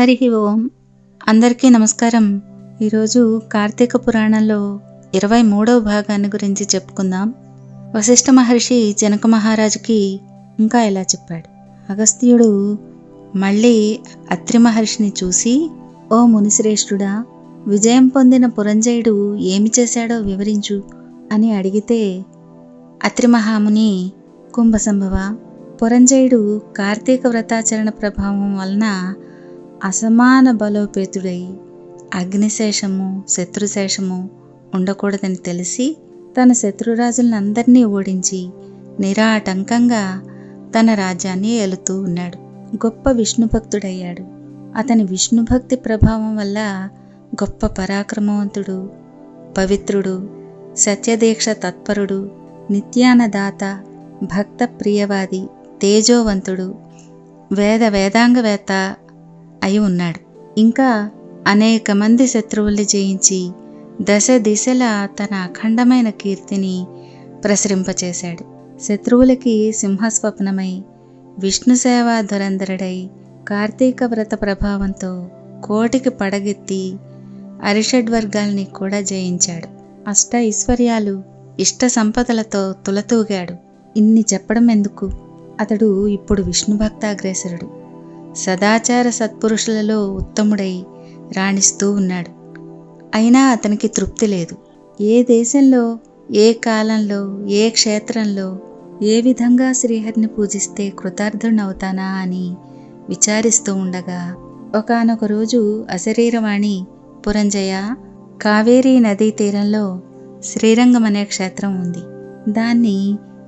హరి ఓం. అందరికీ నమస్కారం. ఈరోజు కార్తీక పురాణంలో 23వ భాగాన్ని గురించి చెప్పుకుందాం. వశిష్ఠ మహర్షి జనక మహారాజుకి ఇంకా ఇలా చెప్పాడు. అగస్త్యుడు మళ్ళీ అత్రి మహర్షిని చూసి, ఓ మునిశ్రేష్ఠుడా, విజయం పొందిన పురంజయుడు ఏమి చేశాడో వివరించు అని అడిగితే, అత్రి మహాముని, కుంభసంభవ, పురంజయుడు కార్తీక వ్రతాచరణ ప్రభావం వలన అసమాన బలోపేతుడై అగ్నిశేషము శత్రుశేషము ఉండకూడదని తెలిసి తన శత్రురాజులందరినీ ఓడించి నిరాటంకంగా తన రాజ్యాన్ని ఏలుతూ ఉన్నాడు. గొప్ప విష్ణుభక్తుడయ్యాడు. అతని విష్ణుభక్తి ప్రభావం వల్ల గొప్ప పరాక్రమవంతుడు, పవిత్రుడు, సత్యదీక్ష తత్పరుడు, నిత్యానదాత, భక్త ప్రియవాది, తేజోవంతుడు, వేదాంగవేత్త అయి ఉన్నాడు. ఇంకా అనేక మంది శత్రువుల్ని జయించి దశ దిశలా తన అఖండమైన కీర్తిని ప్రసరింపచేశాడు. శత్రువులకి సింహస్వప్నమై విష్ణు సేవా ధురంధరుడై కార్తీక వ్రత ప్రభావంతో కోటికి పడగెత్తి అరిషడ్వర్గాల్ని కూడా జయించాడు. అష్ట ఐశ్వర్యాలు ఇష్ట సంపదలతో తులతూగాడు. ఇన్ని చెప్పడం ఎందుకు? అతడు ఇప్పుడు విష్ణు భక్తాగ్రేసరుడు, సదాచార సత్పురుషులలో ఉత్తముడై రాణిస్తూ ఉన్నాడు. అయినా అతనికి తృప్తి లేదు. ఏ దేశంలో, ఏ కాలంలో, ఏ క్షేత్రంలో, ఏ విధంగా శ్రీహరిని పూజిస్తే కృతార్థుడవుతానా అని విచారిస్తూ ఉండగా ఒకానొక రోజు అశరీరవాణి, పురంజయ, కావేరీ నదీ తీరంలో శ్రీరంగం అనే క్షేత్రం ఉంది. దాన్ని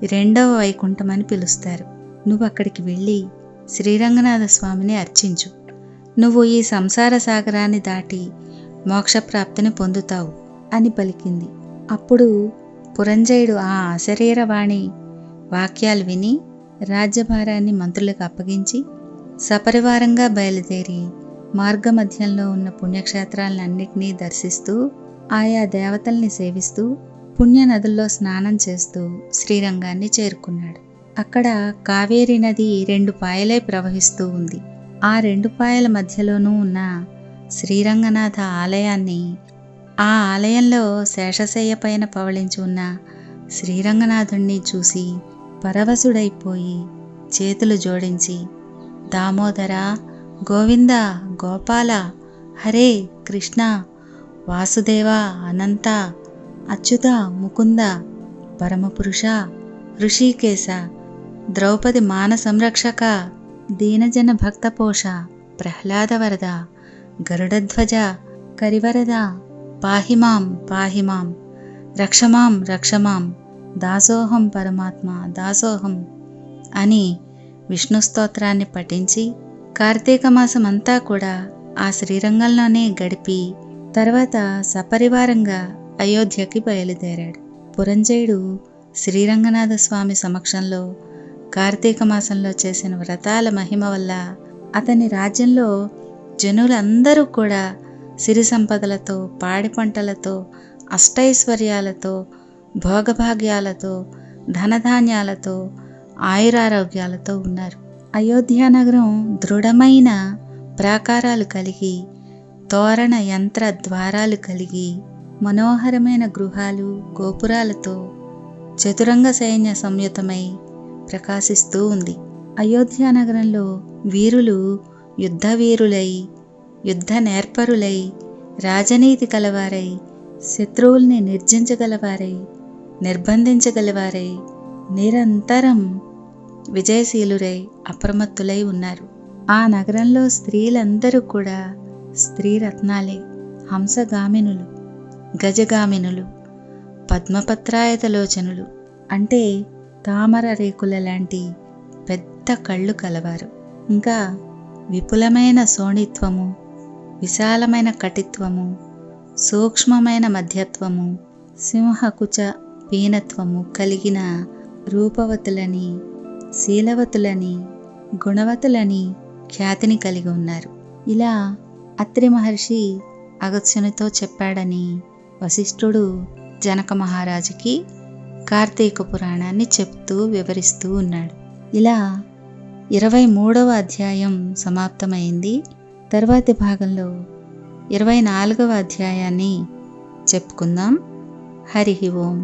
2వ వైకుంఠం అని పిలుస్తారు. నువ్వు అక్కడికి వెళ్ళి శ్రీరంగనాథ స్వామిని అర్చించు. నువ్వు ఈ సంసార సాగరాన్ని దాటి మోక్షప్రాప్తిని పొందుతావు అని పలికింది. అప్పుడు పురంజయుడు ఆ అశరీరవాణి వాక్యాలు విని రాజ్యభారాన్ని మంత్రులకు అప్పగించి సపరివారంగా బయలుదేరి మార్గమధ్యంలో ఉన్న పుణ్యక్షేత్రాలన్నింటినీ దర్శిస్తూ ఆయా దేవతల్ని సేవిస్తూ పుణ్య నదుల్లో స్నానం చేస్తూ శ్రీరంగాన్ని చేరుకున్నాడు. అక్కడ కావేరీ నది 2 పాయలై ప్రవహిస్తూ ఉంది. ఆ 2 పాయల మధ్యలోనూ ఉన్న శ్రీరంగనాథ ఆలయాన్ని, ఆ ఆలయంలో శేషశయ్య పైన పవళించి ఉన్న శ్రీరంగనాథుణ్ణి చూసి పరవశుడైపోయి చేతులు జోడించి, దామోదర, గోవింద, గోపాల, హరే కృష్ణ, వాసుదేవ, అనంత, అచ్యుత, ముకుంద, పరమపురుష, ఋషికేశ, ద్రౌపది మాన సంరక్షక, దీనజన భక్తపోష, ప్రహ్లాదవరద, గరుడధ్వజ, కరివరద, పాహిమాం పాహిమాం, రక్షమాం రక్షమాం, దాసోహం పరమాత్మ దాసోహం అని విష్ణు స్తోత్రాన్ని పఠించి కార్తీక మాసం అంతా కూడా ఆ శ్రీరంగంలోనే గడిపి తర్వాత సపరివారంగా అయోధ్యకి బయలుదేరాడు. పురంజయుడు శ్రీరంగనాథ స్వామి సమక్షంలో కార్తీక మాసంలో చేసిన వ్రతాల మహిమ వల్ల అతని రాజ్యంలో జనులందరూ కూడా సిరి సంపదలతో, పాడి పంటలతో, అష్టైశ్వర్యాలతో, భోగభాగ్యాలతో, ధనధాన్యాలతో, ఆయురారోగ్యాలతో ఉన్నారు. అయోధ్యానగరం దృఢమైన ప్రాకారాలు కలిగి, తోరణ యంత్ర ద్వారాలు కలిగి, మనోహరమైన గృహాలు, గోపురాలతో చతురంగ సైన్య సంయుతమై ప్రకాశిస్తూ ఉంది. అయోధ్యానగరంలో వీరులు యుద్ధ వీరులై, యుద్ధ నేర్పరులై, రాజనీతి కలవారై, శత్రువుల్ని నిర్జించగలవారై, నిర్బంధించగలవారై, నిరంతరం విజయశీలురై అప్రమత్తులై ఉన్నారు. ఆ నగరంలో స్త్రీలందరూ కూడా స్త్రీరత్నాలే. హంసగామినులు, గజగామినులు, పద్మపత్రాయతలోచనులు అంటే తామర రేకుల లాంటి పెద్ద కళ్ళు కలవారు. ఇంకా విపులమైన శోణిత్వము, విశాలమైన కటిత్వము, సూక్ష్మమైన మధ్యత్వము, సింహకుచ పీనత్వము కలిగిన రూపవతులని, శీలవతులని, గుణవతులని ఖ్యాతిని కలిగి ఉన్నారు. ఇలా అత్రి మహర్షి అగస్త్యునితో చెప్పాడని వశిష్ఠుడు జనక మహారాజుకి కార్తీక పురాణాన్ని చెప్తూ వివరిస్తూ ఉన్నాడు. ఇలా 23వ అధ్యాయం సమాప్తమైంది. తర్వాతి భాగంలో 24వ అధ్యాయాన్ని చెప్పుకుందాం. హరి ఓం.